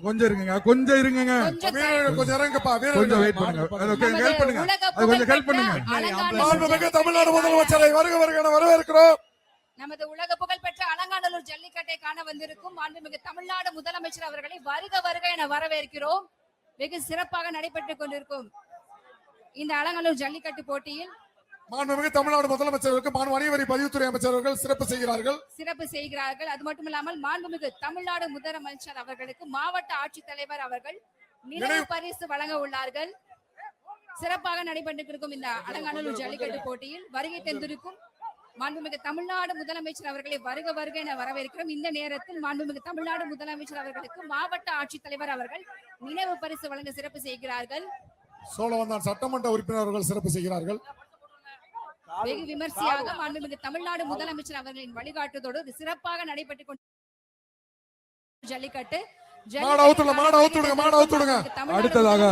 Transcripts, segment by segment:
கொஞ்சம் இருங்க கொஞ்சம் இருங்க கொஞ்சம் இறங்குப்பா கொஞ்சம் வெயிட் பண்ணுங்க அதுக்கு ஹெல்ப் பண்ணுங்க அது கொஞ்சம் ஹெல்ப் பண்ணுங்க மாண்புமிகு தமிழ்நாடு முதலமைச்சரை வருக வருக என வரவேற்கிறோம். நமது உலக புகழ்பெற்ற அலங்காநல்லூர் ஜல்லிக்கட்டை காண வந்திருக்கும் மாண்புமிகு தமிழ்நாடு முதலமைச்சர் அவர்களை வருக வருக என வரவேற்கிறோம். வெகு சிறப்பாக நடைபெற்றுக் கொண்டிருக்கும் இந்த அலங்காநல்லூர் ஜல்லிக்கட்டு போட்டியில் மாண்புமிகு தமிழ்நாடு முதலமைச்சருக்கு வணிக வரி பதிவுத்துறை அமைச்சர்கள் சிறப்பு செய்கிறார்கள். அது மட்டுமில்லாமல் மாண்புமிகு தமிழ்நாடு முதலமைச்சர் அவர்களுக்கு மாவட்ட ஆட்சித்தலைவர் அவர்கள் நினைவு பரிசு வழங்க உள்ளார்கள். சிறப்பாக நடைபெற்றிருக்கும் இந்த அலங்காநல்லூர் ஜல்லிக்கட்டு போட்டியில் வருகை தந்திருக்கும் மாண்புமிகு தமிழ்நாடு முதலமைச்சர் அவர்களை வருக வருக என வரவேற்கிறோம். இந்த நேரத்தில் மாண்புமிகு தமிழ்நாடு முதலமைச்சர் அவர்களுக்கு மாவட்ட ஆட்சித்தலைவர் அவர்கள் நினைவு பரிசு வழங்க சிறப்பு செய்கிறார்கள். சோழவந்தான் சட்டமன்ற உறுப்பினர்கள் சிறப்பு செய்கிறார்கள். வெகு விமர்சையாக மாண்புமிகு தமிழ்நாடு முதலமைச்சர் அவர்களின் வழிகாட்டுதோடு சிறப்பாக நடைபெற்றுக் கொண்டு ஜல்லிக்கட்டு அடுத்ததாக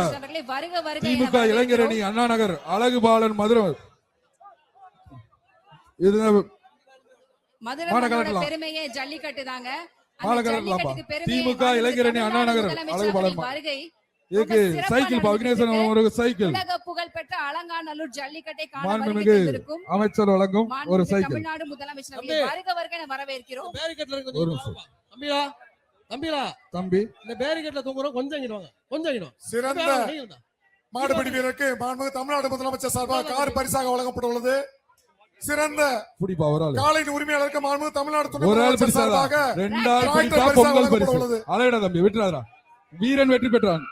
திமுக இளைஞரணி அண்ணா நகர் அழகுபாலன் மதுரை பெருமையே ஜல்லிக்கட்டு தாங்க. திமுக இளைஞரணி அண்ணா நகர் அழகுபாலன் வருகை சைக்கிள் ஒரு சைக்கிள் புகழ்பெற்ற அலங்காநல்லூர் ஜல்லிக்கட்டை காண அமைச்சர் வழங்கும் ஒரு சைக்கிள் தமிழ்நாடு முதலமைச்சர் வருக வருக என வரவேற்கிறோம். தம்பி இந்த பேரிகேட்ல தூங்குறோம் கொஞ்சம் சிறந்த மாடுபிடி வீரருக்கு மாண்புமிகு தமிழ்நாடு முதலமைச்சர் சார்பாக கார் பரிசாக வழங்கப்பட்டுள்ளது. சிறந்த காலையின் உரிமையாளருக்கு மாண்புமிகு தமிழ்நாடு துணை முதலமைச்சர் சார்பாக தம்பி விட்டுறாதா வீரன் வெற்றி பெற்றான்.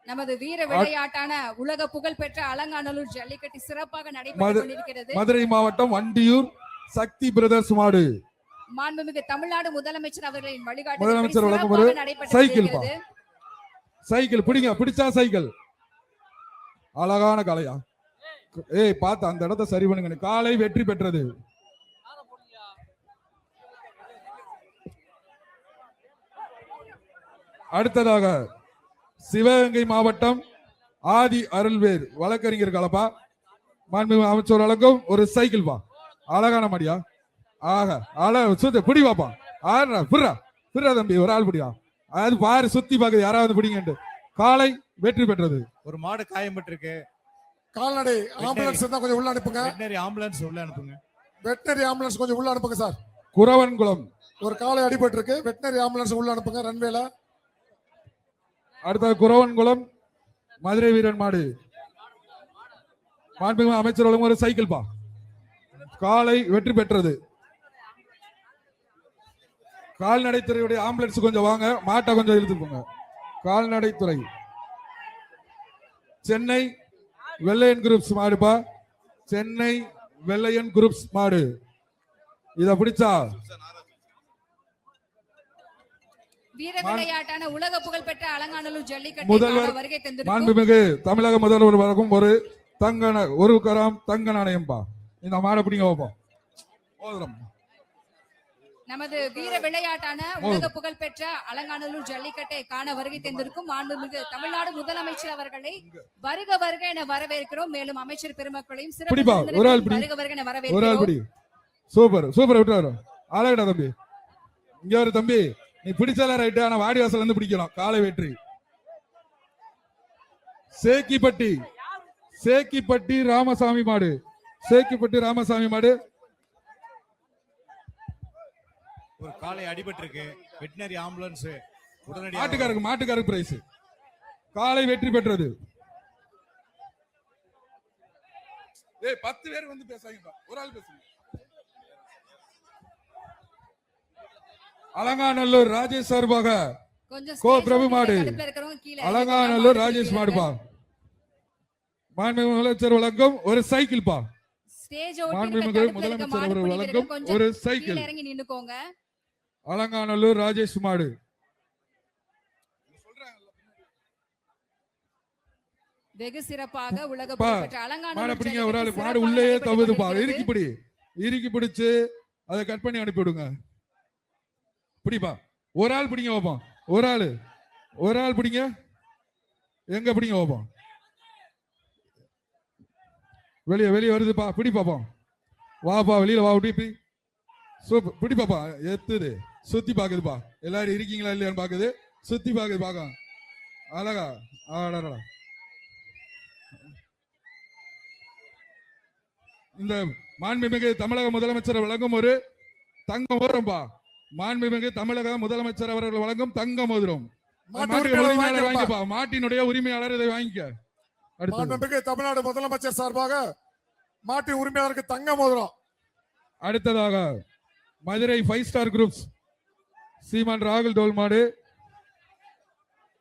நமது வீர விளையாட்டான உலக புகழ் பெற்ற அலங்காநல்லூர் ஜல்லிக்கட்டு சிறப்பாக நடைபெற்றுக் கொண்டிருக்கிறது. மதுரை மாவட்டம் வண்டியூர் சக்தி பிரதர்ஸ் மாடு மாண்புமிகு தமிழ்நாடு முதலமைச்சர் அவர்களின் வழிகாட்டு முதலமைச்சர் வழங்கும் சைக்கிள் சைக்கிள் பிடிச்சா சைக்கிள் அழகான காளையா பார்த்து அந்த இடத்தை சரி பண்ணுங்க. காளை வெற்றி பெற்றது. அடுத்ததாக சிவகங்கை மாவட்டம் ஆதி அருள்வேர் வழக்கறிஞர் கலப்பா மாண்புமிகு அமைச்சர் வழங்கும் ஒரு சைக்கிள் பா அழகான மாடியா சுத்த பிடி பாப்பா புறா தம்பி ஒரு ஆள் பிடியா அது பாரு சுத்தி பாக்குது யாராவது பிடிங்கட்டு காளை வெற்றி பெற்றது. ஒரு மாடு காயம்பட்டிருக்கு. கால்நடை ஆம்புலன்ஸ் தான் கொஞ்சம் உள்ள அனுப்புங்க. வெட்டனரி ஆம்புலன்ஸ் உள்ள அனுப்புங்க. வெட்டனரி ஆம்புலன்ஸ் கொஞ்சம் உள்ள அனுப்புங்க சார். குறவன்குளம் ஒரு காலை அடிபட்டு இருக்கு. வெட்டனரி ஆம்புலன்ஸ் உள்ள அனுப்புங்க ரன்வேல. அடுத்த குறவன்குளம் மதுரை வீரன் மாடு மாண்புமிகு அமைச்சர் வழங்கும் ஒரு சைக்கிள் பா காலை வெற்றி பெற்றது. கால்நடைத்துறையுடைய ஆம்புலன்ஸ் கொஞ்சம் வாங்க மாட்டை கொஞ்சம் இழுத்து போங்க. கால்நடைத்துறை சென்னை வெள்ளையன் குரூப்ஸ் மாடுப்பா சென்னை வெள்ளையன் குரூப்ஸ் மாடு இத பிடிச்சா வீர விளையாட்டான உலக புகழ் பெற்ற அலங்காநல்லூர் ஜல்லிக்கட்டு முதல்வர் வருகை தந்திருக்கும் மாண்புமிகு தமிழக முதல்வர் வழங்கும் ஒரு கிராம் தங்க நாணயம் பா இந்த மாடை பிடிங்க வைப்போம். நமது வீர விளையாட்டான உலக புகழ் பெற்ற அலங்காநல்லூர் ஜல்லிக்கட்டை காண வருகை தந்திருக்கும் மாண்புமிகு தமிழ்நாடு முதலமைச்சர் அவர்களை வருக வருக என வரவேற்கிறோம். மேலும் அமைச்சர் பெருமக்களையும் வருக வருக என வரவேற்கிறோம். சூப்பர் சூப்பர் விட்டு அழகடா தம்பி இங்க ஒரு தம்பி நீ பிடிச்சால ரைட்டு ஆனா வாடி வாசல் இருந்து பிடிக்கலாம். காலை வெற்றி. சேக்கிப்பட்டி ராமசாமி மாடு ஒரு காலை அடிபட்டு இருக்கு. வெட்டனரி ஆம்புலன்ஸ் உடனடியாக மாட்டுக்காருக்கு பிரைஸ். காலை வெற்றி பெற்றது. 10 பேர் வந்து பேசாங்க ஒரு ஆள் பேசுங்க. அலங்காநல்லூர் ராஜேஷ் சார்பாக பிரபு மாடு அலங்காநல்லூர் ராஜேஷ் மாடுபா மாண்புமிகு முதலமைச்சர் வழங்கும் ஒரு சைக்கிள் பா மாண்புமிகு முதலமைச்சர் அவர்கள் வழங்கும் ஒரு சைக்கிள் அலங்காநல்லூர் ராஜேஷ் மாடு வெகு சிறப்பாக உலக புகழ்பெற்ற அலங்காநல்லூர் ஒரு ஆள் மாடு உள்ளே தவுதுப்பா இறுக்கி பிடிச்சு அதை கட் பண்ணி அனுப்பி விடுங்க. பிடிப்பா ஒரு ஆள் பிடிங்க வைப்போம். ஒரு ஆள் பிடிங்க எங்க பிடிங்க வைப்போம். வெளியே வருதுப்பா பிடி பாப்போம். வாப்பா வெளியில வா. சூப்பர் பிடி பாப்பா எத்துது சுத்தி பாக்குதுப்பா. எல்லாரும் இருக்கீங்களா இல்லையான்னு பாக்குது. சுத்தி பாக்குது பாக்க. அழகா. அடடா. இந்த மாண்புமிகு தமிழக முதலமைச்சர் வழங்கும் ஒரு தங்க மோதிரம்பா. மாண்புமிகு தமிழக முதலமைச்சர் அவர்கள் வழங்கும் தங்க மோதிரம். உரிமையாளர் வாங்கிப்பா. மாட்டினுடைய உரிமையாளர் இதை வாங்கிக்க. மாண்புமிகு தமிழ்நாடு முதலமைச்சர் சார்பாக மாட்டின் உரிமையாளருக்கு தங்க மோதிரம். அடுத்ததாக மதுரை 5 ஸ்டார் குரூப்ஸ் சீமான் ராகுல் டோல் மாடு.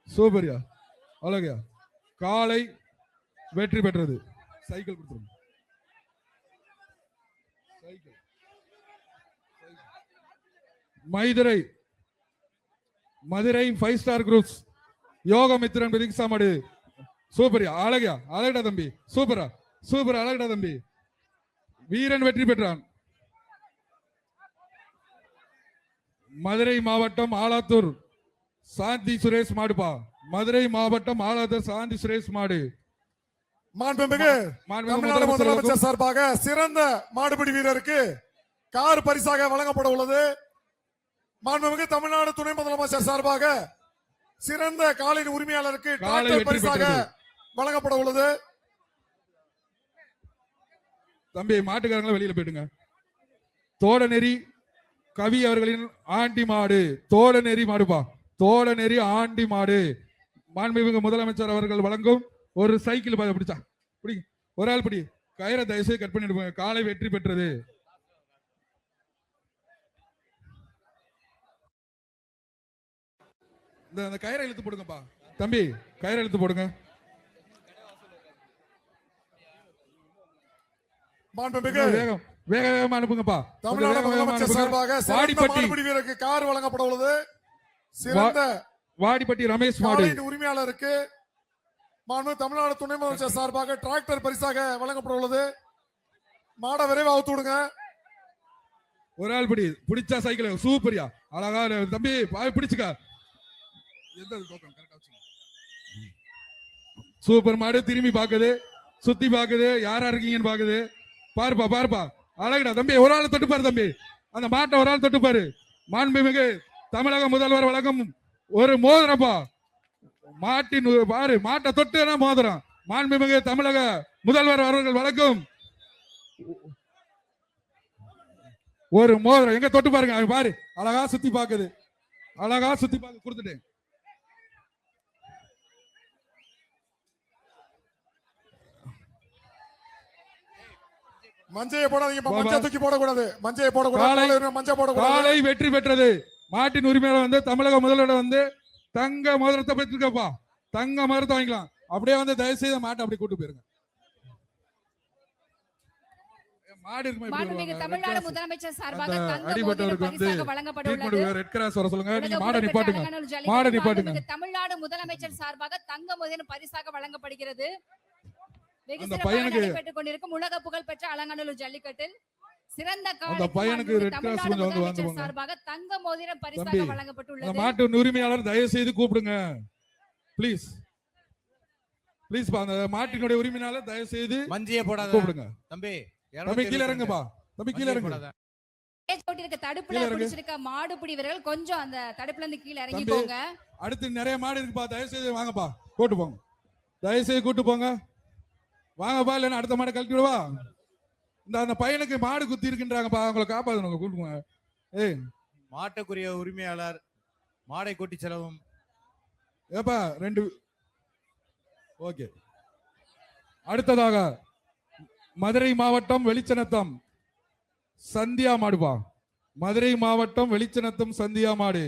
சூப்பரியா, அழகையா, காலை வெற்றி பெற்றது. சைக்கிள் கொடுத்துருங்க. மதுரை 5 ஸ்டார் குரூப்ஸ் யோகமித்திரன் பிரதீக்ஷா மாடு. சூப்பரியா, அழகியா, அழகடா தம்பி. சூப்பரா, சூப்பர், அழகடா தம்பி. வீரன் வெற்றி பெற்றான். மதுரை மாவட்டம் ஆலாத்தூர் சாந்தி சுரேஷ் மாடுப்பா. மதுரை மாவட்டம் ஆலாத்தூர் சாந்தி சுரேஷ் மாடு. மாண்புமிகு தமிழ்நாடு முதலமைச்சர் சார்பாக சிறந்த மாடுபிடி வீரருக்கு கார் பரிசாக வழங்கப்பட உள்ளது. மாண்புமிகு தமிழ்நாடு துணை முதலமைச்சர் சார்பாக சிறந்த காலின் உரிமையாளருக்கு டிராக்டர் பரிசாக வழங்கப்பட உள்ளது. தம்பி மாட்டுக்காரங்கள வெளியில போயிடுங்க. தோடநெறி கவி அவர்களின் ஆண்டி மாடு. தோடநெறி மாடுப்பா. தோடநெறி ஆண்டி மாடு. மாண்புமிகு முதலமைச்சர் அவர்கள் வழங்கும் ஒரு சைக்கிள் பிடிச்சா பிடி. ஒரு ஆள் பிடி. கயிறை தயவுசெய்து கட் பண்ணிட்டு. காலை வெற்றி பெற்றது. இந்த கயிறை இழுத்து போடுங்கப்பா தம்பி. கயிறை இழுத்து போடுங்க. வேகம் வேகமா அனுப்புங்கப்பா. தமிழ்நாடு முதலமைச்சர் சார்பாக மாடுபிடி வீரருக்கு கார் வழங்கப்பட உள்ளது. சிறந்த வாடிப்பட்டி ரமேஷ் மாடு உரிமையாளருக்கு தமிழ்நாடு துணை முதலமைச்சர் சார்பாக டிராக்டர் பரிசாக வழங்கப்பட உள்ளது. மாட விரைவா அவுத்து விடுங்க. ஒரு ஆள் பிடி. பிடிச்சா சைக்கிள். சூப்பரியா, அழகா தம்பி. பிடிச்சுக்க. சூப்பர் மாடு. திரும்பி பாக்குது, சுத்தி பாக்குது, யாரா இருக்கீங்கன்னு பாக்குது. பாருப்பா பாருப்பா, அழகுடா தம்பி. ஒரு ஆள் தொட்டுப்பாரு தம்பி. அந்த மாட்டை ஒரு ஆள் தொட்டுப்பாரு. மாண்புமிகு தமிழக முதல்வர் வழங்கும் ஒரு மோதிரப்பா. மாட்டின் பாரு, மாட்டை தொட்டு மோதிரம். மாண்புமிகு தமிழக முதல்வர் அவர்கள் வழங்கும் ஒரு மோதிரம். எங்க தொட்டு பாருங்க. பாரு, அழகா சுத்தி பாக்குது. அழகா சுத்தி பாக்கு கொடுத்துட்டேன். மஞ்சையை போடாதீங்க. மஞ்சள் தூக்கி போடக்கூடாது. மஞ்சையை போடக்கூடாது. மஞ்சள் போடக்கூடாது. காலை வெற்றி பெற்றது. மாட்டின் உரிமையாளர் தமிழக முதல்வர் தங்க மோதிரத்தை பெற்றிருக்கப்பா. தங்க மோதிரத்தை வாங்கிக்கலாம். அப்படியே தயவு செய்து மாட்டை அப்படி கூட்டு போயிருங்க. மாடு தமிழ்நாடு முதலமைச்சர் சார்பாக தங்க மோதிரம் பரிசாக வழங்கப்பட உள்ளது. ரெட் கிராஸ் வர சொல்லுங்க. நீங்க மாடை நிப்பாட்டுங்க. மாடை நிப்பாட்டுங்க. தமிழ்நாடு முதலமைச்சர் சார்பாக தங்க மோதிரம் பரிசாக வழங்கப்படுகிறது. அந்த பையனுக்கு பெற்றுக் கொண்டிருக்கும் உலக புகழ் பெற்ற அலங்காநல்லூர் ஜல்லிக்கட்டில் சிறந்த அந்த பையனுக்கு ரெட் கிராஸ் கொஞ்சம் வந்து சார்பாக தங்க மோதிரம் பரிசாக வழங்கப்பட்டுள்ளது. அந்த மாட்டு உரிமையாளர் தயவு செய்து கூப்பிடுங்க ப்ளீஸ். ப்ளீஸ் பா. அந்த மாட்டினுடைய உரிமையாளர் தயவு செய்து மஞ்சையை போடாத கூப்பிடுங்க. தம்பி தம்பி கீழ இறங்குப்பா. தம்பி கீழ இறங்கு. தடுப்புல பிடிச்சிருக்க மாடுபிடி வீரர்கள் கொஞ்சம் அந்த தடுப்புல இருந்து கீழ இறங்கிக்கோங்க. அடுத்து நிறைய மாடு இருக்குப்பா. தயவு செய்து வாங்கப்பா. கூட்டு போங்க. தயவு செய்து கூட்டு போங்க. வாங்கப்பா. இல்லைன்னா அடுத்த மாடை கழட்டி விடுவா. அந்த பையனுக்கு மாடு குத்தி இருக்குன்றாங்கப்பா. அவங்களை காப்பாத்தணும். கூட்டுங்க. ஏய், மாட்டுக்குரிய உரிமையாளர் மாடை கொட்டி செலவும். ஏப்பா 2. ஓகே. அடுத்ததாக மதுரை மாவட்டம் வெளிச்சநத்தம் சந்தியா மாடுப்பா. மதுரை மாவட்டம் வெளிச்சநத்தம் சந்தியா மாடு.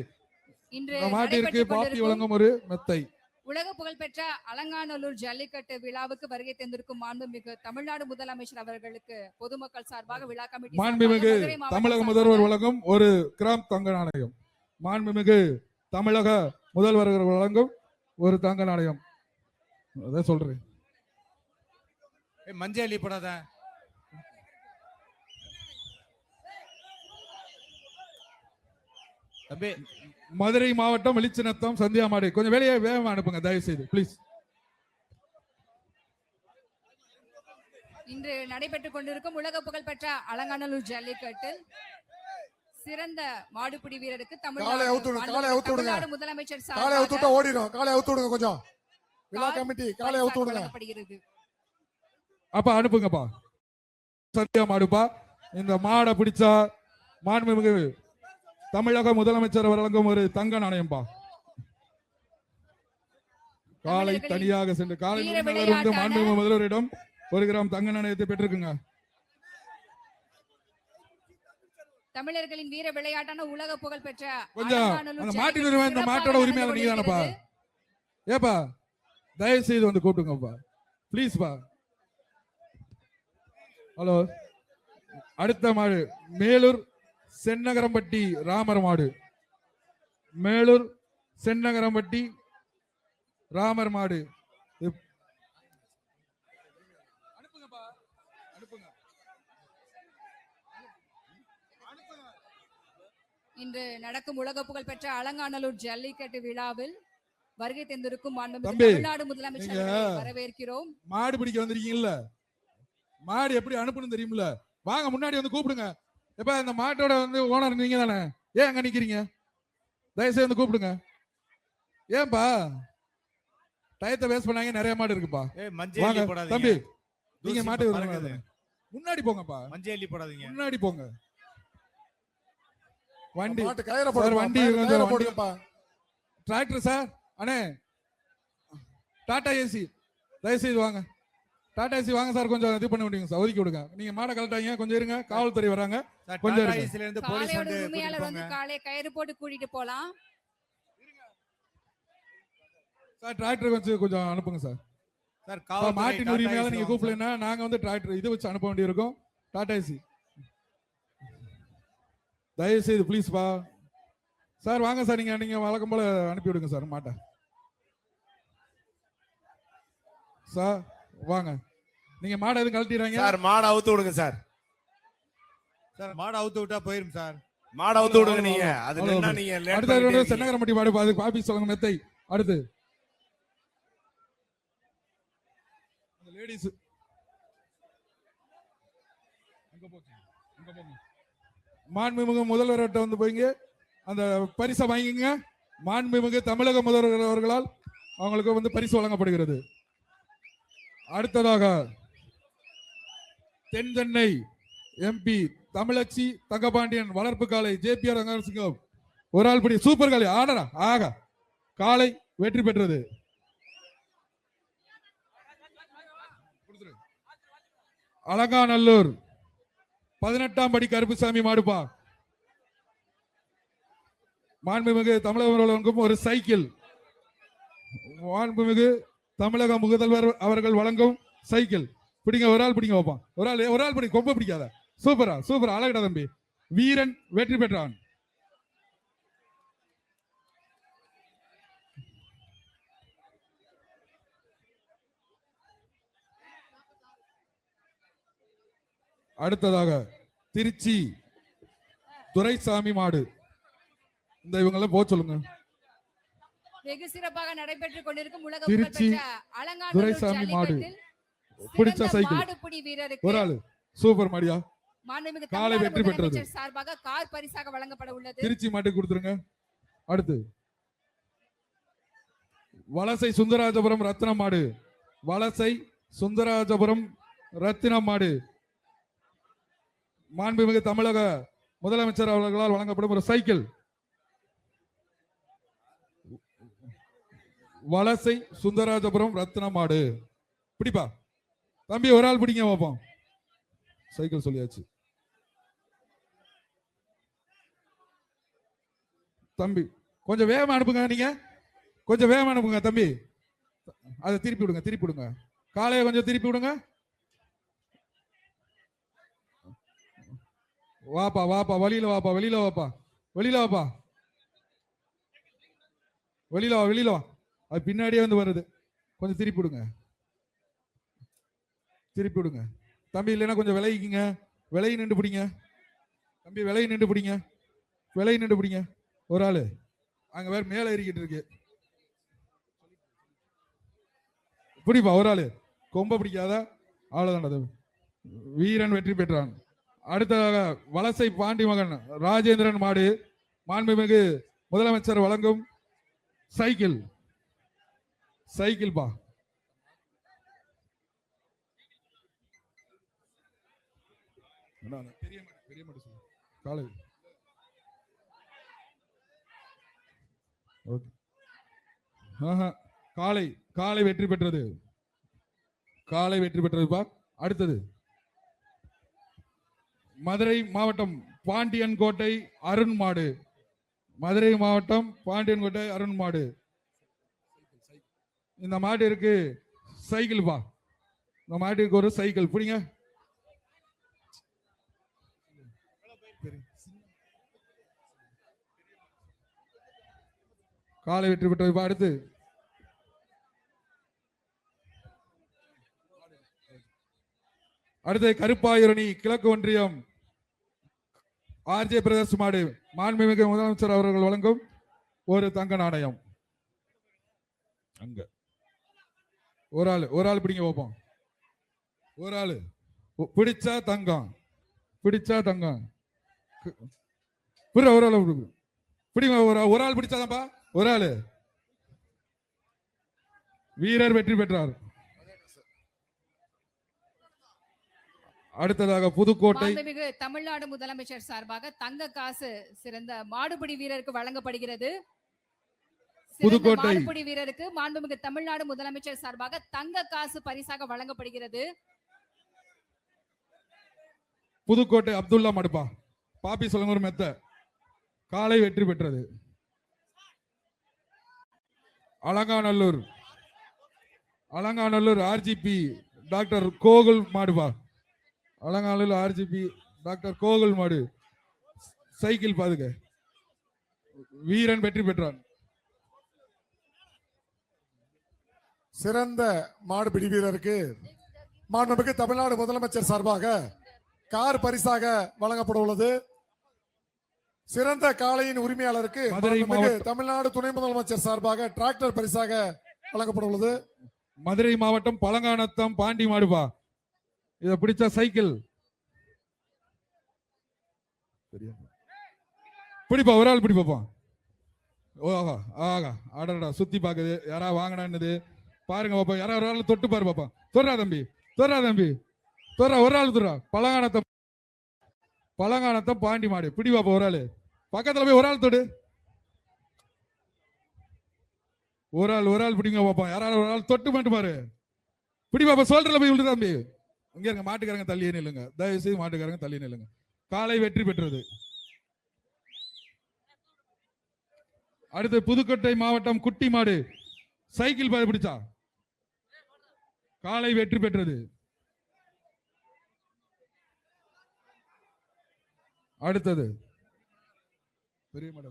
மாட்டிற்கு பாப்பி வழங்கும் ஒரு மெத்தை. உலக புகழ்பெற்ற அலங்காநல்லூர் ஜல்லிக்கட்டு விழாவுக்கு வருகை தந்திருக்கும் மாண்புமிகு தமிழ்நாடு முதலமைச்சர் அவர்களுக்கு பொதுமக்கள் சார்பாக விழா கமிட்டி மாண்புமிகு தமிழக முதல்வர் வழங்கும் ஒரு கிராம் தங்க நாணயம். மாண்புமிகு தமிழக முதல்வர் வழங்கும் ஒரு தங்க நாணயம். அதான் சொல்றேன். மஞ்சள் அள்ளி போடாத. தம்பி மதுரை மாவட்டம் வெளிச்சநத்தம் சந்தியா மாடு. கொஞ்சம் வெளியே வேகமா அனுப்புங்க தயவு செய்து ப்ளீஸ். இன்று நடைபெற்றுக் கொண்டிருக்கும் உலக புகழ்பெற்ற அலங்காநல்லூர் ஜல்லிக்கட்டில் சிறந்த மாடுபிடி வீரருக்கு காலை அவுத்து விடுங்க, காலை அவுத்து விடுங்க. தமிழ்நாடு முதலமைச்சர் காலை அவுத்து விட்டா சார்பாக ஓடிடும். காலை அவுத்து விடுங்க கொஞ்சம். விழா கமிட்டி காலை அவுத்து விடுங்க. வழங்கப்படுகிறது. அப்பா அனுப்புங்கப்பா. சத்யா மாடுப்பா. இந்த மாடை பிடிச்சா மாண்புமிகு தமிழக முதலமைச்சர் வழங்கும் ஒரு தங்க நாணயம்பா. காலை தனியாக சென்று காலை வந்து மாண்புமிகு முதல்வரிடம் 1 கிராம் தங்க நாணயத்தை பெற்றிருக்குங்க. தமிழர்களின் வீர விளையாட்டான உலக புகழ் பெற்ற கொஞ்சம் அலங்காநல்லூர் அந்த ஜல்லிக்கட்டு மாட்டின் உரிமை இந்த சிறப்பாக மாட்டோட உரிமை நடந்து நீங்க தானப்பா? கொண்டிருக்கிறது. ஏப்பா தயவு செய்து வந்து கூப்பிட்டுங்கப்பா ப்ளீஸ்ப்பா. ஹலோ, அடுத்த மாடு மேலூர் சென்னகரம்பட்டி ராமர் மாடு. மேலூர் சென்னகரம்பட்டி ராமர் மாடு. அனுப்புங்கப்பா, அனுப்புங்க. இன்று நடக்கும் உலக புகழ் பெற்ற அலங்காநல்லூர் ஜல்லிக்கட்டு விழாவில் வருகை தந்திருக்கும் மாண்புமிகு தம்பி, தமிழ்நாடு முதலமைச்சர் நீங்க அவர்களை வரவேற்கிறோம். மாடு பிடிக்க வந்திருக்கீங்கல்ல, மாடு எப்படி அனுப்பணும் தெரியுமில்ல? வாங்க முன்னாடி வந்து கூப்பிடுங்க. எப்ப இந்த மாட்டோட வந்து ஓனர் நீங்க தானே? ஏன் அங்க நிக்கிறீங்க? தயவுசெய்து வந்து கூப்பிடுங்க. ஏன்பா டயத்தை வேஸ்ட் பண்ணாங்க? நிறைய மாடு இருக்குப்பா. மஞ்சள் வாங்க அள்ளி போடாதீங்க. தம்பி, நீங்க தூசி மாட்டு பறக்குது. முன்னாடி போங்கப்பா, மஞ்சள் அள்ளி போடாதீங்க. முன்னாடி போங்க. வண்டி மாட்டு கயிறை சார், போடுங்க. வண்டி கயிறை கொஞ்சம் போடுங்கப்பா. டிராக்டர் சார், அண்ணே டாடா ஏசி தயவுசெய்து வாங்க. டாடா ஏசி வாங்க சார், கொஞ்சம் இது பண்ண முடியுங்க சார், ஒதுக்கி விடுங்க. நீங்க மாடை கலட்டாங்க, கொஞ்சம் இருங்க. காவல்துறை வராங்க, சார், கொஞ்சம் டாடா இருங்க. ஏசில இருந்து போலீஸ் காளையோட வந்து கூட்டிட்டு உரிமையாளர் வந்து போங்க. காளையை கயிறு போட்டு கூட்டிட்டு போலாம். சார் டிராக்டர் வச்சு கொஞ்சம் அனுப்புங்க சார். சார், அப்பா, காவல்துறை மாட்டின் டாடா உரிமையால ஏசில நீங்க வாங்க சார். கூப்பிடலன்னா நாங்க வந்து டிராக்டர் இது வச்சு அனுப்ப வேண்டியிருக்கும். டாடா ஏசி தயவு செய்து ப்ளீஸ் பா சார். வாங்க சார், நீங்க நீங்க வழக்கம் போல அனுப்பி விடுங்க சார் மாட்டை. சார் வாங்க, நீங்க மாடை எதுவும் கழட்டிடுறாங்க சார் மாடை அவுத்து விடுங்க சார். சார், மாடு அவுத்து விட்டா போயிரும் சார். மாடை அவுத்து விடுங்க நீங்க. அது நின்னா நீங்க லேட் அடுத்த பண்ணிட்டே இருக்கீங்க. சென்னகரம்பட்டி மாடு பாது காபி சொல்லுங்க மெத்தை. அடுத்து லேடிஸ் மாண்புமிகு முதல்வர்கிட்ட வந்து போய்ங்க அந்த பரிசை வாங்கிங்க. மாண்புமிகு தமிழக முதல்வர் அவர்களால் அவங்களுக்கு வந்து பரிசு வழங்கப்படுகிறது. அடுத்ததாக தென் சென்னை எம்பி தமிழச்சி தங்கபாண்டியன் வளர்ப்பு காலை ஜேபிஆர் ரங்கசிங்கம் ஒரு ஆள் படி சூப்பர் காலை ஆடரா ஆக காலை வெற்றி பெற்றது. அலங்காநல்லூர் 18ஆம் படி கருப்புசாமி மாடுப்பா. மாண்புமிகு தமிழக ஒரு சைக்கிள். மாண்புமிகு தமிழக முதல்வர் அவர்கள் வழங்கும் சைக்கிள். பிடிங்க, ஒரு ஆள் பிடிங்க வைப்பான். ஒரு ஆள் பிடி, கொம்ப பிடிக்காத. சூப்பரா சூப்பரா அழகடா தம்பி. வீரன் வெற்றி பெற்றான். அடுத்ததாக திருச்சி துரைசாமி மாடு. இந்த இவங்கெல்லாம் போக சொல்லுங்க. வெகு சிறப்பாக நடைபெற்றுக் கொண்டிருக்கும் உலக திருச்சி புகழ்பெற்ற அலங்காநல்லூர் துரைசாமி மாடு. ஜல்லிக்கட்டில் பிடிச்ச சிறந்த சைக்கிள். மாடுபிடி வீரருக்கு ஒரு ஆளு சூப்பர் மாடியா. மாண்புமிகு காலை தமிழ்நாடு வெற்றி பெற்றது. முதலமைச்சர் சார்பாக கார் பரிசாக வழங்கப்பட உள்ளது. திருச்சி மாட்டுக்கு கொடுத்துருங்க. அடுத்து வலசை சுந்தராஜபுரம் ரத்ன மாடு. வலசை சுந்தராஜபுரம் ரத்தின மாடு. மாண்புமிகு தமிழக முதலமைச்சர் அவர்களால் வழங்கப்படும் ஒரு சைக்கிள். வலசை சுந்தராஜபுரம் ரத்ன மாடு. பிடிப்பா தம்பி, ஒரு ஆள் பிடிங்க பார்ப்போம். சைக்கிள் சொல்லியாச்சு தம்பி. கொஞ்சம் வேகமா அனுப்புங்க, நீங்க கொஞ்சம் வேகமா அனுப்புங்க தம்பி. அதை திருப்பி விடுங்க, திருப்பி விடுங்க. காலையை கொஞ்சம் திருப்பி விடுங்க. வாப்பா வாப்பா, வெளியில வாப்பா, வெளியில வாப்பா, வெளியில வாப்பா, வெளியில வா, வெளியில வா. அது பின்னாடியே வந்து வருது. கொஞ்சம் திருப்பி விடுங்க, திருப்பி விடுங்க தம்பி. இல்லைன்னா கொஞ்சம் விலகிக்குங்க. விலகி நின்று பிடிங்க தம்பி, விலகி நின்று பிடிங்க, விலகி நின்று பிடிங்க. ஒரு ஆளு அங்க வேற மேல ஏறிக்கிட்டு இருக்கு. பிடிப்பா ஒரு ஆளு, கொம்ப பிடிக்காத. அவ்வளவுதான். வீரன் வெற்றி பெற்றான். அடுத்ததாக வலசை பாண்டி மகன் ராஜேந்திரன் மாடு மாண்புமிகு முதலமைச்சர் வழங்கும் சைக்கிள் பா. பெரிய மாடு சொல்லு. காளை. ஓகே. காளை வெற்றி பெற்றது. பா. அடுத்தது மதுரை மாவட்டம் பாண்டியன் கோட்டை அருண் மாடு. மதுரை மாவட்டம் பாண்டியன் கோட்டை அருண் மாடு. இந்த மாடு இருக்கு சைக்கிள் பா. இந்த மாட்டுக்கு ஒரு சைக்கிள் பிடிங்க. காலை வெற்றி பெற்றது. இப்ப அடுத்து கருப்பாயூரணி கிழக்கு ஒன்றியம் ஆர்ஜே பிரதர்ஸ் மாடு மாண்புமிகு முதலமைச்சர் அவர்கள் வழங்கும் ஒரு தங்க நாணயம். அங்க ஒரு ஆள் பிடிங்க பார்ப்போம். ஒரு ஆளு பிடிச்சா தங்கம். ஒரு ஆள் பிடிங்க. ஒரு ஆள் பிடிச்சாதான்ப்பா. ஒரு ஆளு வீரர் வெற்றி பெற்றார். அடுத்ததாக புதுக்கோட்டை தமிழ்நாடு முதலமைச்சர் சார்பாக தங்க காசு சிறந்த மாடுபிடி வீரருக்கு வழங்கப்படுகிறது. புதுக்கோட்டை மாடுபிடி வீரருக்கு மாண்புமிகு தமிழ்நாடு முதலமைச்சர் சார்பாக தங்க காசு பரிசாக வழங்கப்படுகிறது. புதுக்கோட்டை அப்துல்லா மடுப்பா பாப்பி சொல்லுங்க மெத்த காலை வெற்றி பெற்றது. அலங்காநல்லூர் ஆர்ஜிபி டாக்டர் கோகுல் மாடுபா. அலங்காநல்லூர் ஆர்ஜிபி டாக்டர் கோகுல் மாடு சைக்கிள் பாதுக வீரன் வெற்றி பெற்றான். சிறந்த மாடுபிடி வீரருக்கு மாண்புமிகு தமிழ்நாடு முதலமைச்சர் சார்பாக கார் பரிசாக வழங்கப்பட உள்ளது. சிறந்த காளையின் உரிமையாளருக்கு தமிழ்நாடு துணை முதலமைச்சர் சார்பாக டிராக்டர் பரிசாக வழங்கப்பட உள்ளது. மதுரை மாவட்டம் பழங்கானத்தம் பாண்டி மாடுபா. இத பிடிச்சா சைக்கிள் பிடிப்பா. ஒரு ஆள் பிடிப்பா. ஓஹா ஆகா ஆடா சுத்தி பாக்குது. யாரா வாங்கினான்னு பாருங்க பாப்பா. யாரா ஒரு ஆள் தொட்டு பாரு பாப்பா. தொடுறா தம்பி ஒரு ஆள் தொடுறா. பழங்கானத்தம் பாண்டி மாடு பிடி பாப்பா. ஒரு ஆளு பக்கத்துல போய் ஒரு ஆள் தொடு. ஒரு ஆள் பிடிங்க பாப்பா. யாராவது ஒரு ஆள் தொட்டு மட்டும் பாரு. பிடி பாப்பா. சோல்டர்ல போய் விழுது தம்பி. இங்க இருங்க மாட்டுக்காரங்க தள்ளியே நில்லுங்க. தயவு செய்து மாட்டுக்காரங்க தள்ளி நில்லுங்க. காலை வெற்றி பெற்றது. அடுத்து புதுக்கோட்டை மாவட்டம் குட்டி மாடு சைக்கிள் பாரு பிடிச்சா காலை வெற்றி பெற்றது. அடுத்தது பெரிய மாடு.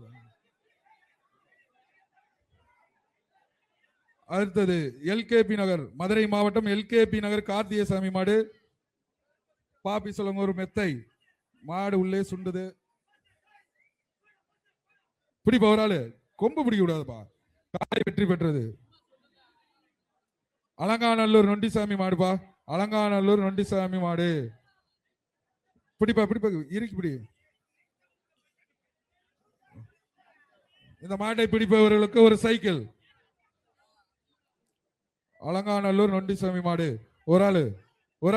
அடுத்தது எல்கேபி நகர் மதுரை மாவட்டம் எல்கேபி நகர் கார்த்திகசாமி மாடு பாப்பி சொல்லுங்க ஒரு மெத்தை மாடு உள்ளே சுண்டுது. பிடிப்பா. ஒரு ஆளு கொம்பு பிடிக்க கூடாதுப்பா. காலை வெற்றி பெற்றது. அலங்காநல்லூர் நொண்டிசாமி மாடுப்பா. அலங்காநல்லூர் நொண்டிசாமி மாடு பிடிப்பா. இறுக்கி பிடி. இந்த மாட்டை பிடிப்பவர்களுக்கு ஒரு சைக்கிள். அலங்காநல்லூர் நொண்டிசாமி மாடு ஒரு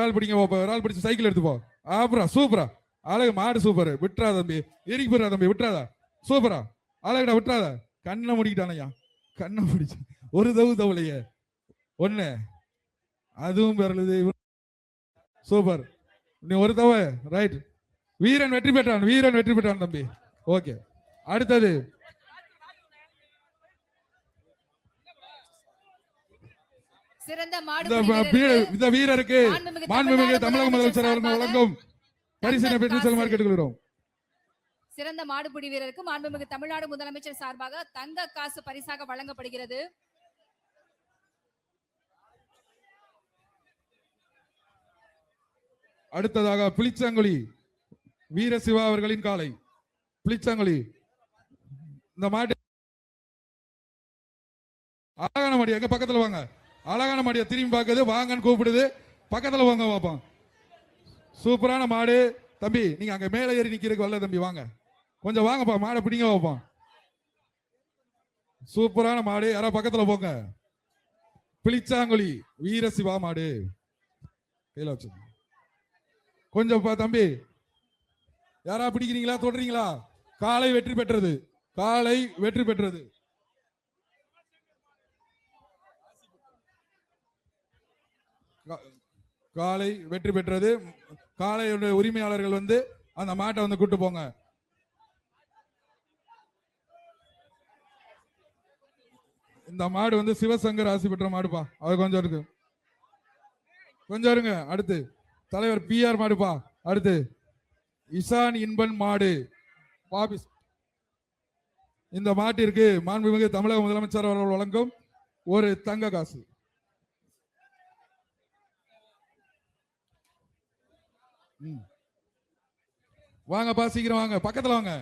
ஆள் பிடிங்க பாப்பா. ஒரு ஆள் பிடிச்சு சைக்கிள் எடுத்துப்போ. அப்புறம் சூப்பரா அழகு மாடு சூப்பர். விட்டுறாத தம்பி. இறுக்கி போடுறா தம்பி. விட்டுறாதா. சூப்பரா அழகுடா. விட்டுறாத. கண்ணை முடிக்கிட்டானையா. கண்ணை முடிச்சு ஒரு தவளைய ஒண்ணு அதுவும் பெறலுது. சூப்பர். நீ ஒரு ரைட். வீரன் வெற்றி பெற்றான் தம்பி. ஓகே. அடுத்தது சிறந்த இந்த வீரருக்கு மாண்புமிகு தமிழக முதலமைச்சர் அவர்கள் வழங்கும் பரிசினை பெற்று செல்லுமாறு கேட்டுக்கொள்கிறோம். சிறந்த மாடுபிடி வீரருக்கு மாண்புமிகு தமிழ்நாடு முதலமைச்சர் சார்பாக தங்க காசு பரிசாக வழங்கப்படுகிறது. அடுத்ததாக புளிச்சாங்குழி வீர சிவா அவர்களின் காலை. புளிச்சாங்குழி இந்த மாட்டு அழகான மாடி. எங்க பக்கத்துல வாங்க. அழகான மாடியா திரும்பி பார்க்குது. வாங்கன்னு கூப்பிடுது. பக்கத்துல வாங்க பாப்போம். சூப்பரான மாடு தம்பி நீங்க அங்க மேல ஏறி நிக்கிறதுக்கு வரல தம்பி, வாங்க கொஞ்சம் வாங்கப்பா, மாடை பிடிங்க வைப்போம். சூப்பரான மாடு, யாரா பக்கத்துல போங்க. பிளிச்சாங்குழி வீரசிவா மாடு கையில வச்சு கொஞ்சம் தம்பி, யாரா பிடிக்கிறீங்களா, தொடறீங்களா? காலை வெற்றி பெற்றது, காலை வெற்றி பெற்றது. காலை வெற்றி பெற்றது. காளையுடைய உரிமையாளர்கள் வந்து அந்த மாட்டை வந்து கூட்டு போங்க. இந்த மாடு வந்து சிவசங்கர் ஆசி பெற்ற மாடுப்பா, அது கொஞ்சம் இருக்கு, கொஞ்சம் இருங்க. அடுத்து தலைவர் PR மாடுப்பா. அடுத்து இசான் இன்பன் மாடு பாபி. இந்த மாட்டிற்கு மாண்புமிகு தமிழக முதலமைச்சர் அவர்கள் வழங்கும் ஒரு தங்க காசு. வாங்கப்பா, சீக்கிரம் வாங்க, பக்கத்துல வாங்க.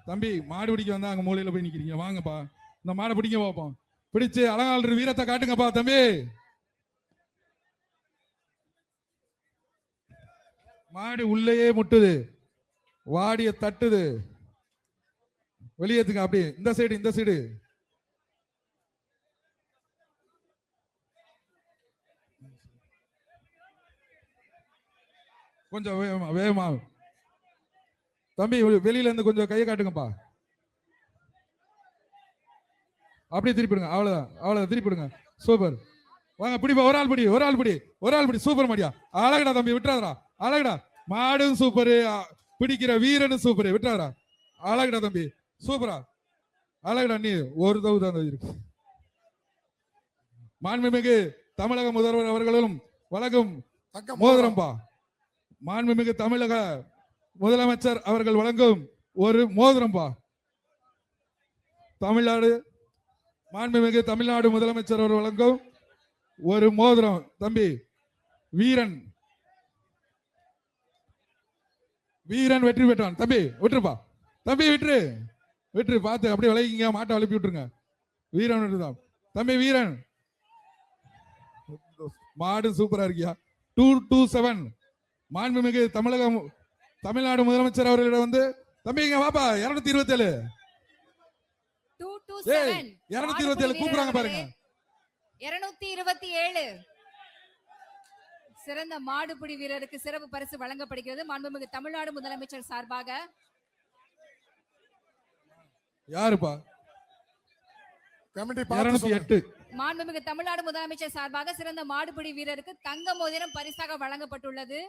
தம்பி மாடு பிடிக்க வந்தா அங்க மூலையில போய் நிக்கிறீங்க, வாங்கப்பா இந்த மாடை பிடிக்க பார்ப்போம். பிடிச்சு அழகாளர் வீரத்தை காட்டுங்கப்பா தம்பி. மாடு உள்ளேயே முட்டுது, வாடிய தட்டுது, வெளியேத்துங்க. அப்படி இந்த சைடு, இந்த சைடு. கொஞ்சம் வேகமா வேகமா தம்பி, வெளியில இருந்து கொஞ்சம் கையை காட்டுங்கப்பா. அப்படியே திருப்பிடுங்க, அவ்வளவுதான் அவ்வளவுதான், திருப்பிடுங்க. சூப்பர், வாங்க பிடிப்பா. ஒரு ஆள் பிடி, ஒரு ஆள் பிடி, ஒரு ஆள் பிடி. சூப்பர் மாடியா, அழகடா தம்பி, விட்டுறாதா, அழகடா. மாடும் சூப்பரு, பிடிக்கிற வீரனும் சூப்பரு, விட்டுறாதா, அழகடா தம்பி, சூப்பரா, அழகடா. நீ ஒரு தவு தான் இருக்கு. மாண்புமிகு தமிழக முதல்வர் அவர்களும் வழங்கும் மோதிரம்பா. மாண்புமிகு தமிழக முதலமைச்சர் அவர்கள் வழங்கும் ஒரு மோதிரம்பா. தமிழ்நாடு மாண்புமிகு தமிழ்நாடு முதலமைச்சர் அவர்கள் வழங்கும் ஒரு மோதிரம். தம்பி வீரன், வீரன் வெற்றி பெற்றான். தம்பி விட்டுருப்பா, தம்பி விட்டுரு, விட்டுரு, பார்த்து அப்படியே விளைவிங்க, மாட்டை அழுப்பி விட்டுருங்க. வீரன் விட்டுதான் தம்பி, வீரன். மாடு சூப்பரா இருக்கியா. 227 மாண்புமிகு தமிழ்நாடு முதலமைச்சர் அவர்களிடம் வந்து தம்பி இங்க வாப்பா. 227 227 கூப்பிடுறாங்க பாருங்க. 227 சிறந்த மாடுபிடி வீரருக்கு சிறப்பு பரிசு வழங்கப்படுகிறது. மாண்புமிகு தமிழ்நாடு முதலமைச்சர் சார்பாக. யாருப்பா? கமிட்டி 208 மாண்புமிகு தமிழ்நாடு முதலமைச்சர் சார்பாக சிறந்த மாடுபிடி வீரருக்கு தங்க மோதிரம் பரிசாக வழங்கப்பட்டுள்ளது.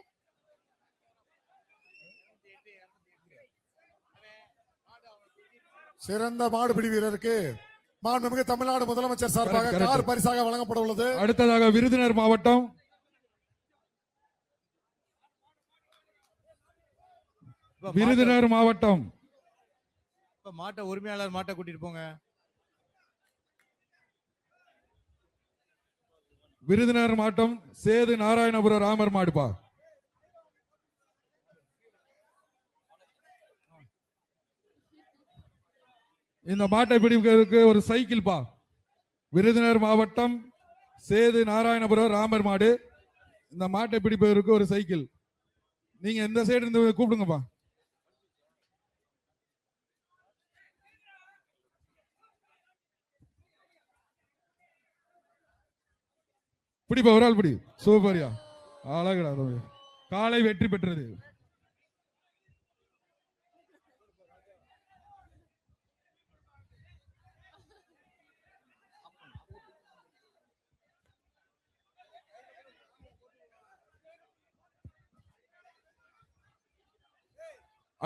சிறந்த மாடுபிடி வீரருக்கு மாண்புமிகு தமிழ்நாடு முதலமைச்சர் சார்பாக கார் பரிசாக வழங்கப்பட உள்ளது. அடுத்ததாக விருதுநகர் மாவட்டம் மாட்டை உரிமையாளர் மாட்டை கூட்டிட்டு போங்க. விருதுநகர் மாவட்டம் சேது நாராயணபுரம் ராமர் மாடுப்பா. இந்த மாட்டை பிடிக்கிறதுக்கு ஒரு சைக்கிள் பா. விருதுநகர் மாவட்டம் சேது நாராயணபுரம் ராமர் மாடு. இந்த மாட்டை பிடிப்பதற்கு ஒரு சைக்கிள். நீங்க இந்த சைடு இருந்து கூப்பிடுங்கப்பா. பிடிப்பா, ஒரு ஆள் பிடி. சூப்பரியா, அழகுடா. காலை வெற்றி பெற்றது.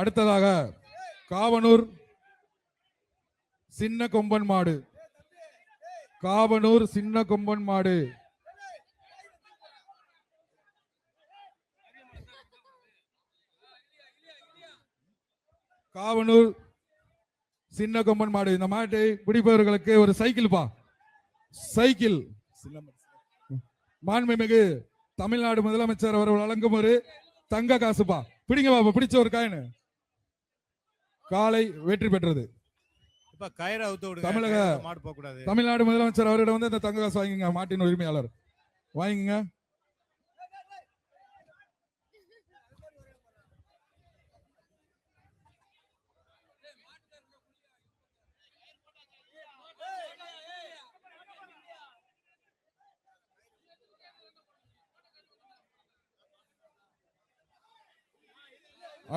அடுத்ததாக காவனூர் சின்ன கொம்பன் மாடு. காவனூர் சின்ன கொம்பன் மாடு. காவனூர் சின்ன கொம்பன் மாடு. இந்த மாட்டை பிடிப்பவர்களுக்கு ஒரு சைக்கிள் பா. சைக்கிள். மாண்புமிகு தமிழ்நாடு முதலமைச்சர் அவர்கள் வழங்கும் ஒரு தங்க காசுப்பா. பிடிங்க பாப்பா, பிடிச்ச ஒரு காயின். காலை வெற்றி பெற்றது. தமிழ்நாடு முதலமைச்சர் அவரிடம் வந்து இந்த தங்க காசு வாங்கிங்க. மாட்டின் உரிமையாளர் வாங்கிங்க.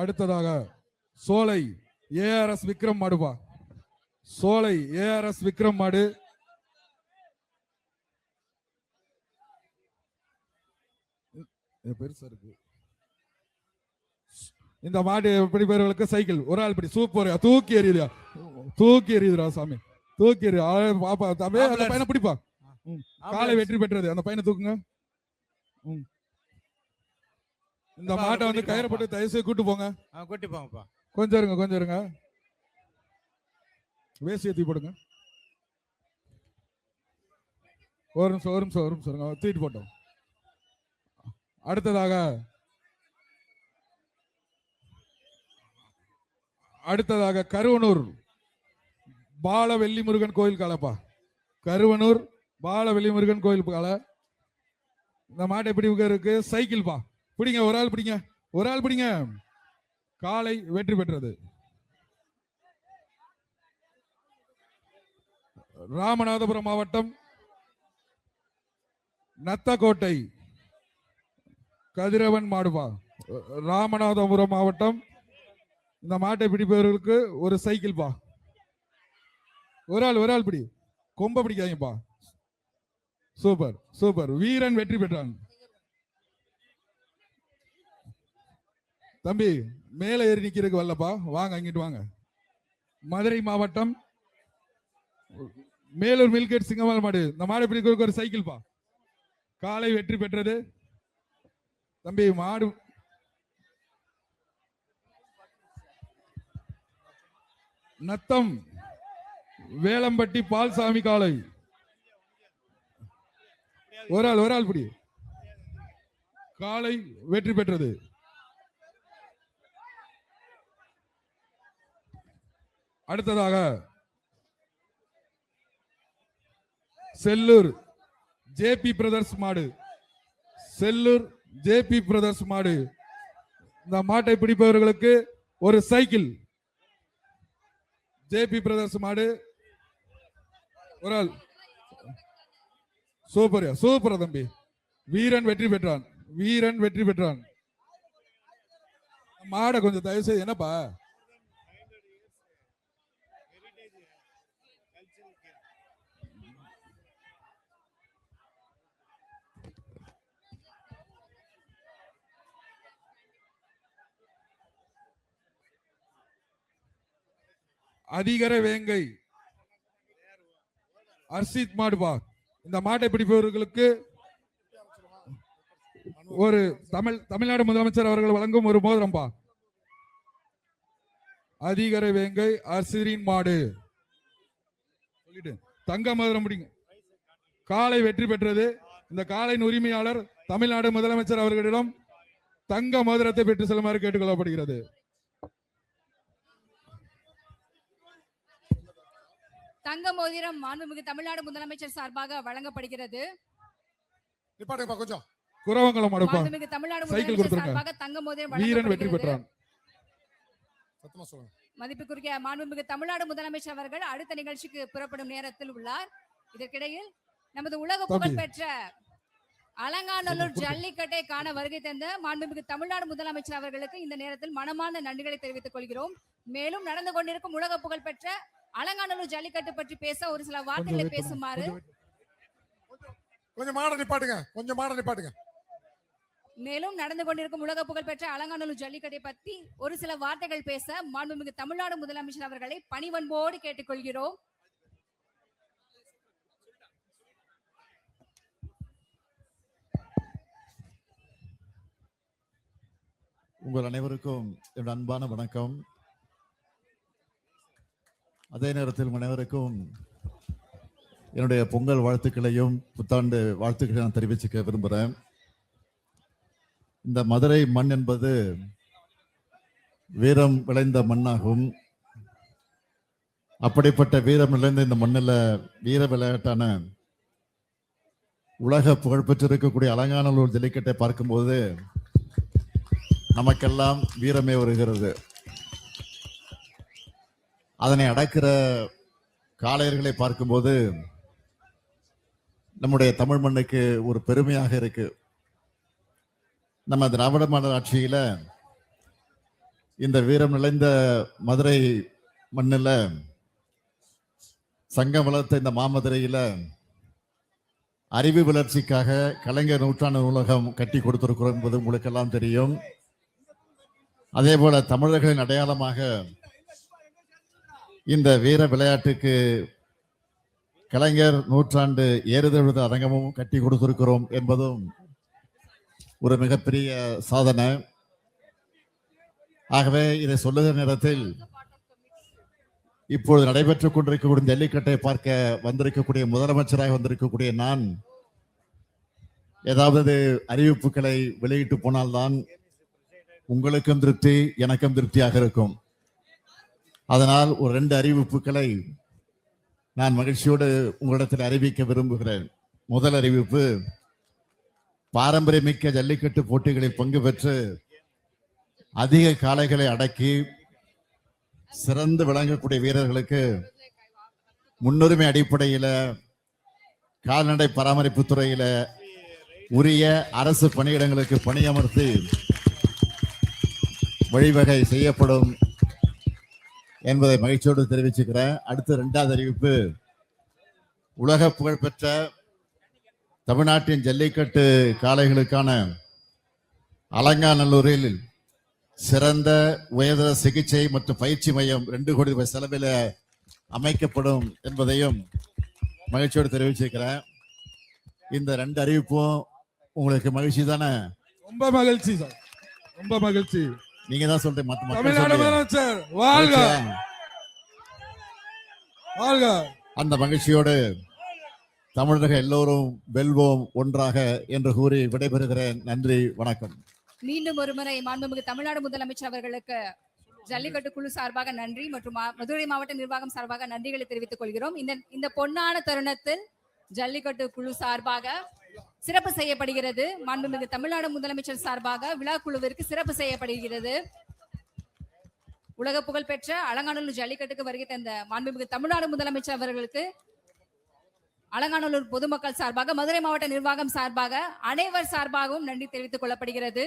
அடுத்ததாக சோலை ஏஆர்எஸ் விக்ரம் மாடுபா. சோலை ஏஆர்எஸ் விக்ரம் மாடு. பெருசா இருக்கு. இந்த மாடு எப்படி பேர்களுக்கு சைக்கிள் ஒரு ஆள் இப்படி சூப்பர் தூக்கி எறியுதா, தூக்கி எறியுதுரா சாமி, தூக்கி எறிய பாப்பா தம்பி. அந்த பையனை பிடிப்பா. காலை வெற்றி பெற்றது. அந்த பையனை தூக்குங்க. இந்த மாட்டை வந்து கயிறு போட்டு தயவுசெய்து கூட்டு போங்க. கூட்டி போங்கப்பா. கொஞ்சம் இருங்க, கொஞ்சம் இருங்க. வேசியை தூக்கி போடுங்க. ஒரு நிமிஷம், ஒரு நிமிஷம், ஒரு நிமிஷம் இருங்க. தூக்கிட்டு போட்டோம். அடுத்ததாக கருவனூர் பாலவெள்ளி முருகன் கோயில் காலப்பா. கருவனூர் பாலவெள்ளி முருகன் கோயில் கால. இந்த மாட்டை எப்படி இருக்கு? சைக்கிள் பா. பிடிங்க, ஒரு ஆள் பிடிங்க, ஒரு ஆள் பிடிங்க. காலை வெற்றி பெற்றது. ராமநாதபுரம் மாவட்டம் நத்தக்கோட்டை கதிரவன் மாடுபா. ராமநாதபுரம் மாவட்டம். இந்த மாட்டை பிடிப்பவர்களுக்கு ஒரு சைக்கிள் பா. ஒரு ஆள் பிடி, கொம்ப பிடிக்காதீங்கப்பா. Super super. வீரன் வெற்றி பெற்றான். தம்பி மேல ஏறி நிக்கிறதுக்கு வரலப்பா, வாங்க அங்கிட்டு வாங்க. மதுரை மாவட்டம் மேலூர் மில்கேட் சிங்கமால் மாடு. இந்த மாடு பிடிக்கிறதுக்கு ஒரு சைக்கிள் பா. காலை வெற்றி பெற்றது. தம்பி மாடு நத்தம் வேலம்பட்டி பால்சாமி காலை. ஒரு ஆள் பிடி. காலை வெற்றி பெற்றது. அடுத்ததாக செல்லூர் ஜேபி பிரதர்ஸ் மாடு. செல்லூர் ஜேபி பிரதர்ஸ் மாடு. இந்த மாட்டை பிடிப்பவர்களுக்கு ஒரு சைக்கிள். ஜேபி பிரதர்ஸ் மாடு. ஒரு ஆள். சூப்பர் சூப்பர் தம்பி. வீரன் வெற்றி பெற்றான். வீரன் வெற்றி பெற்றான். மாடை கொஞ்சம் தயவு செய்து என்னப்பா அதிகர வேங்கை அர்ஷித் மாடுபா. இந்த மாட்டை பிடிப்பவர்களுக்கு ஒரு தமிழ்நாடு முதலமைச்சர் அவர்கள் வழங்கும் ஒரு மோதிரம்பா. அதிகர வேங்கை அர்ஷிரின் மாடு. சொல்லிட்டு தங்க மோதிரம் பிடிங்க. காலை வெற்றி பெற்றது. இந்த காலையின் உரிமையாளர் தமிழ்நாடு முதலமைச்சர் அவர்களிடம் தங்க மோதிரத்தை பெற்று செல்லுமாறு கேட்டுக்கொள்ளப்படுகிறது. தங்க மோதிரம் மாண்புமிகு தமிழ்நாடு முதலமைச்சர் சார்பாக வழங்கப்படுகிறது. கொஞ்சம் குரவங்களம் மாண்புமிகு தமிழ்நாடு முதலமைச்சர் சார்பாக தங்க மோதிரம் வீரன் வெற்றி பெற்றான். மதிப்புக்குரிய மாண்புமிகு தமிழ்நாடு முதலமைச்சர் அவர்கள் அடுத்த நிகழ்ச்சிக்கு புறப்படும் நேரத்தில் உள்ளார். இதற்கிடையில் நமது உலக புகழ் பெற்ற அலங்காநல்லூர் ஜல்லிக்கட்டை காண வருகை தந்த மாண்புமிகு தமிழ்நாடு முதலமைச்சர் அவர்களுக்கு இந்த நேரத்தில் மனமார்ந்த நன்றிகளை தெரிவித்துக் கொள்கிறோம். மேலும் நடந்து கொண்டிருக்கும் உலக புகழ் பெற்ற அலங்காநல்லூர் ஜல்லிக்கட்டு பற்றி பேச ஒரு சில வார்த்தைகளை பேசுமாறு. கொஞ்சம் மாட நிப்பாட்டுங்க, கொஞ்சம் மாட நிப்பாட்டுங்க. மேலும் நடந்து கொண்டிருக்கும் உலக புகழ் பெற்ற அலங்காநல்லூர் ஜல்லிக்கட்டை பற்றி ஒரு சில வார்த்தைகள் பேச மாண்புமிகு தமிழ்நாடு முதலமைச்சர் அவர்களை பணிவன்போடு கேட்டுக்கொள்கிறோம். உங்கள் அனைவருக்கும் என்னுடைய அன்பான வணக்கம். அதே நேரத்தில் அனைவருக்கும் என்னுடைய பொங்கல் வாழ்த்துக்களையும் புத்தாண்டு வாழ்த்துக்களையும் நான் தெரிவிச்சுக்க விரும்புகிறேன். இந்த மதுரை மண் என்பது வீரம் விளைந்த மண்ணாகும். அப்படிப்பட்ட வீரம் விளைந்த இந்த மண்ணில் வீர விளையாட்டான உலக புகழ்பெற்றிருக்கக்கூடிய அலங்காநல்லூர் ஜல்லிக்கட்டை பார்க்கும்போது நமக்கெல்லாம் வீரமே வருகிறது. அதனை அடக்கிற காளையர்களை பார்க்கும்போது நம்முடைய தமிழ் மண்ணுக்கு ஒரு பெருமையாக இருக்கு. நம்ம திராவிட மாடல் ஆட்சியில இந்த வீரம் நிறைந்த மதுரை மண்ணில் சங்கம் வளர்த்த இந்த மாமதுரையில அறிவு வளர்ச்சிக்காக கலைஞர் நூற்றாண்டு நூலகம் கட்டி கொடுத்திருக்கிறோம் என்பது உங்களுக்கெல்லாம் தெரியும். அதே போல தமிழர்களின் அடையாளமாக இந்த வீர விளையாட்டுக்கு கலைஞர் நூற்றாண்டு ஏறுதழுத அரங்கமும் கட்டி கொடுத்திருக்கிறோம் என்பதும் ஒரு மிகப்பெரிய சாதனை. ஆகவே இதை சொல்லுகிற நேரத்தில் இப்பொழுது நடைபெற்றுக் கொண்டிருக்கக்கூடிய ஜல்லிக்கட்டை பார்க்க வந்திருக்கக்கூடிய முதலமைச்சராக வந்திருக்கக்கூடிய நான் ஏதாவது அறிவிப்புகளை வெளியிட்டு போனால்தான் உங்களுக்கும் திருப்தி, எனக்கும் திருப்தியாக இருக்கும். அதனால் ஒரு 2 அறிவிப்புகளை நான் மகிழ்ச்சியோடு உங்களிடத்தில் அறிவிக்க விரும்புகிறேன். முதல் அறிவிப்பு, பாரம்பரியமிக்க ஜல்லிக்கட்டு போட்டிகளில் பங்கு பெற்று அதிக காளைகளை அடக்கி சிறந்து விளங்கக்கூடிய வீரர்களுக்கு முன்னுரிமை அடிப்படையில கால்நடை பராமரிப்பு துறையில உரிய அரசு பணியிடங்களுக்கு பணியமர்த்தி வழிவகை செய்யப்படும் என்பதை மகிழ்ச்சியோடு தெரிவிச்சுக்கிறேன். அடுத்து 2வது அறிவிப்பு, உலக புகழ்பெற்ற தமிழ்நாட்டின் ஜல்லிக்கட்டு காளைகளுக்கான அலங்காநல்லூரில் சிறந்த உயர்தர சிகிச்சை மற்றும் பயிற்சி மையம் 2 கோடி ரூபாய் செலவில் அமைக்கப்படும் என்பதையும் மகிழ்ச்சியோடு தெரிவிச்சிருக்கிறேன். இந்த 2 அறிவிப்பும் உங்களுக்கு மகிழ்ச்சி தானே? ரொம்ப மகிழ்ச்சி சார், ரொம்ப மகிழ்ச்சி. நீங்க தான் சொல்றீங்க. தமிழ்நாடு முதலமைச்சர் வாழ்க வாழ்க. அந்த மகிழ்ச்சியோடு தமிழர்கள் எல்லோரும் வெல்வோம் ஒன்றாக என்று கூறி விடைபெறுகிறேன். நன்றி, வணக்கம். மீண்டும் ஒருமுறை மாண்புமிகு தமிழ்நாடு முதலமைச்சர் அவர்களுக்கு ஜல்லிக்கட்டு குழு சார்பாக நன்றி மற்றும் மதுரை மாவட்ட நிர்வாகம் சார்பாக நன்றிகளை தெரிவித்துக் கொள்கிறோம். இந்த பொன்னான தருணத்தில் ஜல்லிக்கட்டு குழு சார்பாக சிறப்பு செய்யப்படுகிறது. மாண்புமிகு தமிழ்நாடு முதலமைச்சர் சார்பாக விழா குழுவிற்கு சிறப்பு செய்யப்படுகிறது. உலக புகழ் பெற்ற அலங்காநல்லூர் ஜல்லிக்கட்டுக்கு வருகை தந்த மாண்புமிகு தமிழ்நாடு முதலமைச்சர் அவர்களுக்கு அலங்காநல்லூர் பொதுமக்கள் சார்பாக, மதுரை மாவட்ட நிர்வாகம் சார்பாக, அனைவர் சார்பாகவும் நன்றி தெரிவித்துக் கொள்ளப்படுகிறது.